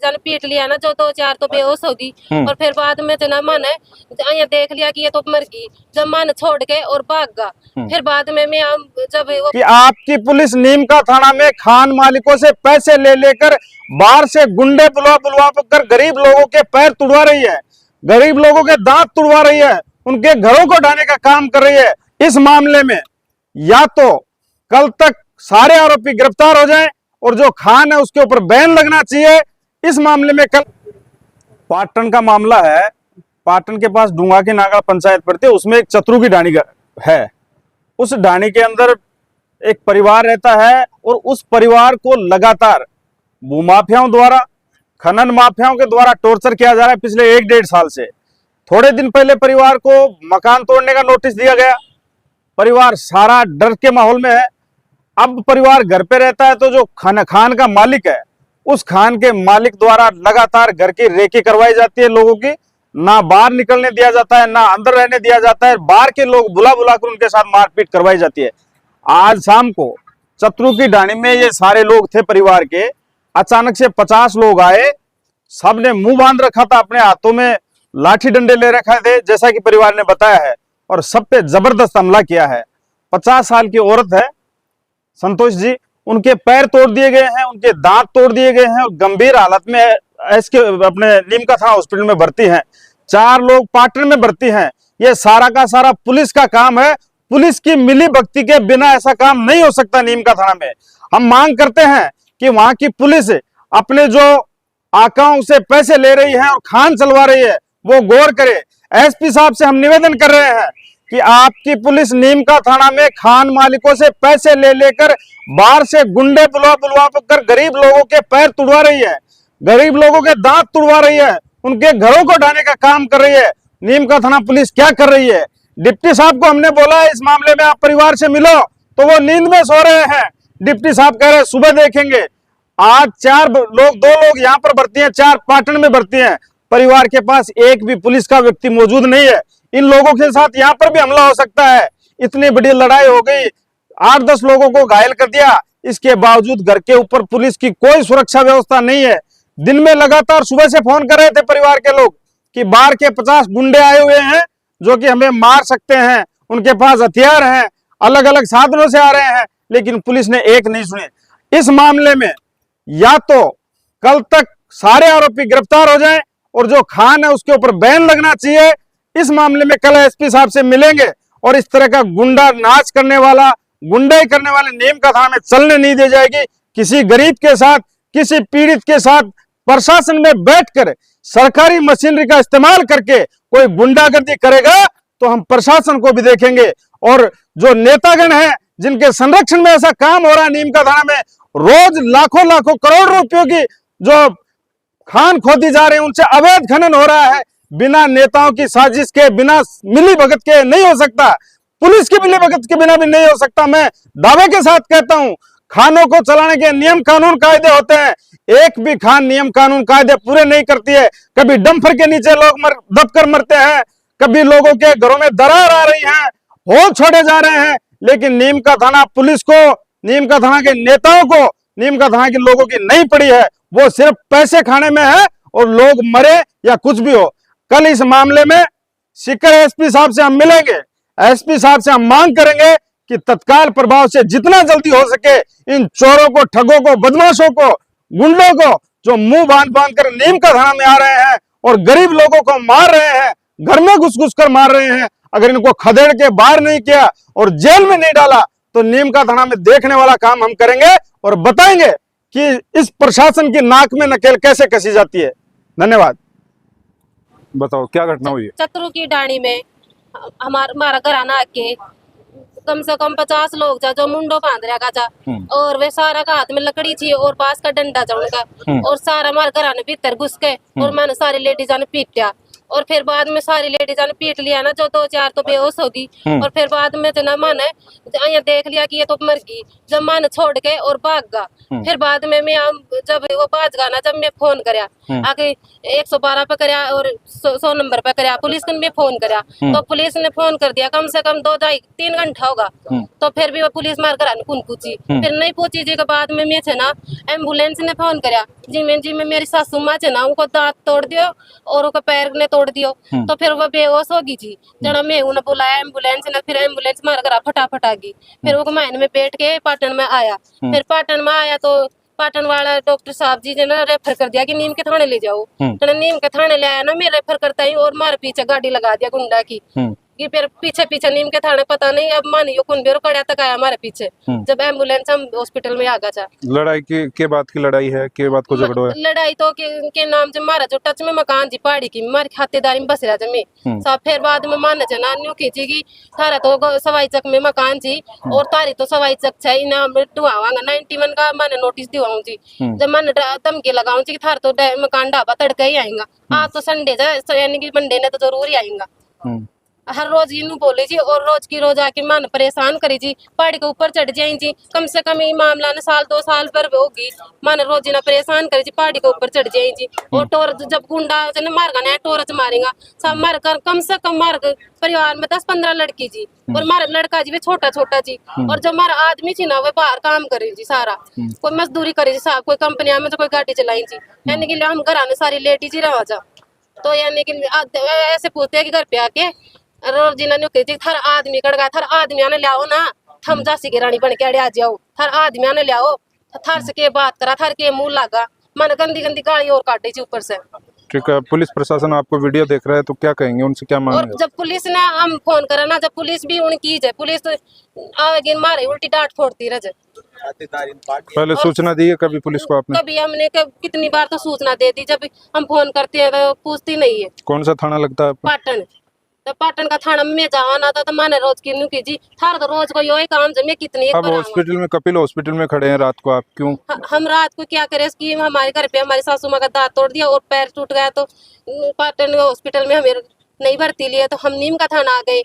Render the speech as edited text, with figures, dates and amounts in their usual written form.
Ladies ने पीट लिया ना, जो 2-4 तो बेहोश होगी। और फिर बाद में जना मन है देख लिया कि ये तो मर गई, जब मन छोड़ के और भाग गया। फिर बाद में मैं जब कि आपकी पुलिस नीम का थाना में खान मालिकों से पैसे ले लेकर बाहर से गुंडे बुलवा कर गरीब लोगों के पैर तुड़वा रही है, गरीब लोगों के दांत तुड़वा रही है, उनके घरों को ढाने का काम कर रही है। इस मामले में या तो कल तक सारे आरोपी गिरफ्तार हो जाएं और जो खान है उसके ऊपर बैन लगना चाहिए। इस मामले में कल पाटन का मामला है, पाटन के पास डूंगा की नागा पंचायत पड़ती है, उसमें एक चतरू की ढाणी है। उस ढाणी के अंदर एक परिवार रहता है और उस परिवार को लगातार भूमाफियाओं द्वारा, खनन माफियाओं के द्वारा टॉर्चर किया जा रहा है पिछले 1-1.5 साल से। थोड़े दिन पहले परिवार को मकान तोड़ने का नोटिस दिया गया, परिवार सारा डर के माहौल में है। अब परिवार घर पे रहता है तो जो खान का मालिक है, उस खान के मालिक द्वारा लगातार घर की रेकी करवाई जाती है लोगों की, ना बाहर निकलने दिया जाता है, ना अंदर रहने दिया जाता है। बाहर के लोग बुला कर उनके साथ मारपीट करवाई जाती है। आज शाम को चतरू की ढाणी में ये सारे लोग थे परिवार के, अचानक से 50 लोग आए, सबने मुंह बांध रखा था, अपने हाथों में लाठी डंडे ले रखे थे जैसा कि परिवार ने बताया है, और सब पे जबरदस्त हमला किया है। 50 साल की औरत है संतोष जी, उनके पैर तोड़ दिए गए हैं, उनके दांत तोड़ दिए गए हैं और गंभीर हालत में इसके अपने नीम का थाना हॉस्पिटल में भर्ती हैं। 4 लोग पाटन में भर्ती हैं। ये सारा का सारा पुलिस का काम है। पुलिस की मिली भक्ति के बिना ऐसा काम नहीं हो सकता नीम का थाना में। हम मांग करते हैं कि वहां की पुलिस अपने जो आकाओं से पैसे ले रही है और खान चलवा रही है वो गौर करे। एसपी साहब से हम निवेदन कर रहे हैं कि आपकी पुलिस नीम का थाना में खान मालिकों से पैसे ले लेकर बाहर से गुंडे बुलवा कर गरीब लोगों के पैर तुड़वा रही है, गरीब लोगों के दांत तुड़वा रही है, उनके घरों को ढाने का काम कर रही है। नीम का थाना पुलिस क्या कर रही है? डिप्टी साहब को हमने बोला है इस मामले में आप परिवार से मिलो, तो वो नींद में सो रहे हैं। डिप्टी साहब कह रहे हैं सुबह देखेंगे। आज 2 लोग यहाँ पर भर्ती हैं, 4 पाटन में भर्ती हैं। परिवार के पास एक भी पुलिस का व्यक्ति मौजूद नहीं है। इन लोगों के साथ यहाँ पर भी हमला हो सकता है। इतनी बड़ी लड़ाई हो गई, 8-10 लोगों को घायल कर दिया, इसके बावजूद घर के ऊपर पुलिस की कोई सुरक्षा व्यवस्था नहीं है। दिन में लगातार सुबह से फोन कर रहे थे परिवार के लोग कि बाहर के 50 गुंडे आए हुए हैं जो कि हमें मार सकते हैं, उनके पास हथियार हैं, अलग अलग साधनों से आ रहे हैं, लेकिन पुलिस ने एक नहीं सुनी। इस मामले में या तो कल तक सारे आरोपी गिरफ्तार हो जाएं और जो खान है उसके ऊपर बैन लगना चाहिए। इस मामले में कल एसपी साहब से मिलेंगे और इस तरह का गुंडा नाच करने वाला, गुंडाई करने वाले नीम का थाना में चलने नहीं दी जाएगी। किसी गरीब के साथ, किसी पीड़ित के साथ प्रशासन में बैठकर सरकारी मशीनरी का इस्तेमाल करके कोई गुंडागर्दी करेगा तो हम प्रशासन को भी देखेंगे। और जो नेतागण हैं जिनके संरक्षण में ऐसा काम हो रहा है नीम का थाना में, रोज लाखों करोड़ रुपयों की जो खान खोदी जा रही है, उनसे अवैध खनन हो रहा है, बिना नेताओं की साजिश के, बिना मिली भगत के नहीं हो सकता। पुलिस की मिली भगत के बिना भी नहीं हो सकता। मैं दावे के साथ कहता हूं, खानों को चलाने के नियम कानून कायदे होते हैं, एक भी खान नियम कानून कायदे पूरे नहीं करती है। कभी डंपर के नीचे लोग दबकर मरते हैं, कभी लोगों के घरों में दरार आ रही है, होल छोड़े जा रहे हैं, लेकिन नीम का थाना पुलिस को, नीम का थाना के नेताओं को, नीम का थाना के लोगों की नहीं पड़ी है। वो सिर्फ पैसे खाने में है और लोग मरे या कुछ भी हो। कल इस मामले में सीकर एसपी साहब से हम मिलेंगे, एसपी साहब से हम मांग करेंगे कि तत्काल प्रभाव से जितना जल्दी हो सके इन चोरों को, ठगों को, बदमाशों को, गुंडों को जो मुंह बांध कर नीम का थाना में आ रहे हैं और गरीब लोगों को मार रहे हैं, घर में घुस कर मार रहे हैं, अगर इनको खदेड़ के बाहर नहीं किया और जेल में नहीं डाला तो नीम का थाना में देखने वाला काम हम करेंगे और बताएंगे कि इस प्रशासन की नाक में नकेल कैसे कसी जाती है। धन्यवाद। बताओ क्या घटना हुई है? चतरू की ढाणी में हमारा घराना आके कम से कम 50 लोग जा जो मुंडो बांध रहा जा, और वे सारा का हाथ में लकड़ी थी और पास का डंडा जा उनका, और सारा हमारे घराने भीतर घुस के और मैंने सारी लेडीज ने पीटा और फिर बाद में सारी लेडीज ने पीट लिया ना, जो 2-4 तो बेहोश होगी। और फिर बाद में जना मन है यहाँ देख लिया कि ये तो मर गई, जब मन छोड़ के और भाग गा। फिर बाद में मैं जब वो भाग गा ना, जब मैं फोन करया आके 112 पे करया और 100 नंबर पे करया, पुलिस ने भी फोन करया, तो पुलिस ने फोन कर दिया कम से कम 2-2.5-3 घंटा होगा। तो फिर भी वो पुलिस मार कर कौन पूछी, फिर नहीं पूछी जी के बाद में मैं छे ना एम्बुलेंस ने फोन करया जी में मेरी सासू माँ छे ना उनको दांत तोड़ दियो और उनको पैर ने तोड़ दियो। तो फिर वो बेहोश होगी जी, जना मैं उन्हें बुलाया एम्बुलेंस ने, फिर एम्बुलेंस मार कर फटाफट आ गई। फिर वो मायने में बैठ के पाटन में आया, फिर पाटन में आया तो पाटन वाला डॉक्टर साहब जी ने रेफर कर दिया कि नीम के थाने ले जाओ। तो नीम के थाने ले आया ना, मैं रेफर करता ही और मार पीछे गाड़ी लगा दिया गुंडा की कि फिर पीछे नीम के थाने पता नहीं अब मानियो कौन बेरो कड़ा तक आया हमारे पीछे, जब एम्बुलेंस हम हॉस्पिटल में आ गया था। लड़ाई के बात की लड़ाई है, के बात को झगड़ो है? लड़ाई तो के नाम से मारा जो टच में मकान जी पहाड़ी की मारी खातेदारी में बस रहा जमी सब। फिर बाद में मान जना न्यू खींची की थारा तो सवाई चक में मकान जी और तारी तो सवाई चक छै ना दुआवांगा 91 का मैंने नोटिस दिवाऊं जी। जब मन धमकी लगाऊं जी थार तो मकान ढाबा तड़का ही आएगा। आज तो संडे यानी कि मंडे ने तो जरूर ही आएगा। हर रोज इनू बोले जी और रोज की रोज आके मन परेशान करी जी, पहाड़ी के ऊपर चढ़ जाए जी। कम से कम ये मामला न 1-2 साल पर होगी, मन रोज ना परेशान करी जी, पहाड़ी के ऊपर चढ़ जाए जी। और टोर जब गुंडा जन मारगा ना टोरच मारेगा सब मार कर, कम से कम मार परिवार में 10-15 लड़की जी और मार लड़का जी वे छोटा जी। और जब मारा आदमी जी ना वे बाहर काम करे जी, सारा कोई मजदूरी करे जी, साहब कोई कंपनिया में तो कोई गाड़ी चलाई जी, यानी कि हम घर आने सारी लेडी जी रहा जा। तो यानी कि ऐसे पूछते हैं कि घर पे आके रोज जी ने कही थर आदमी कड़ गया, थर आदमी ने लियाओ ना, थम झांसी की रानी बन के अड़े आ जाओ, थर आदमी ने लियाओ, थर से के बात करा, थर के मुंह लगा, मन गंदी गाली और काटे जी ऊपर से। ठीक है, पुलिस प्रशासन आपको वीडियो देख रहा है तो क्या कहेंगे, उनसे क्या और मांगेंगे? जब पुलिस ने हम फोन करा ना, जब पुलिस भी उनकी है, पुलिस तो आगे मारे उल्टी डांट फोड़ती रह। पहले सूचना दी है कभी पुलिस को आपने? कभी हमने कितनी बार तो सूचना दे दी, जब हम फोन करते हैं तो पूछती नहीं है। कौन सा थाना लगता है आपको? पाटन। तो पाटन का थाना में जावा ना था तो माने रोज की न्यू की जी, थार तो रोज को यो काम जमे कितनी अब हॉस्पिटल में, कपिल हॉस्पिटल में खड़े हैं रात को, आप क्यों? हम रात को क्या करें कि हमारे घर पे हमारी सासू माँ का दांत तोड़ दिया और पैर टूट गया, तो पाटन हॉस्पिटल में हमें नहीं भर्ती लिया, तो हम नीम का थाना आ गए।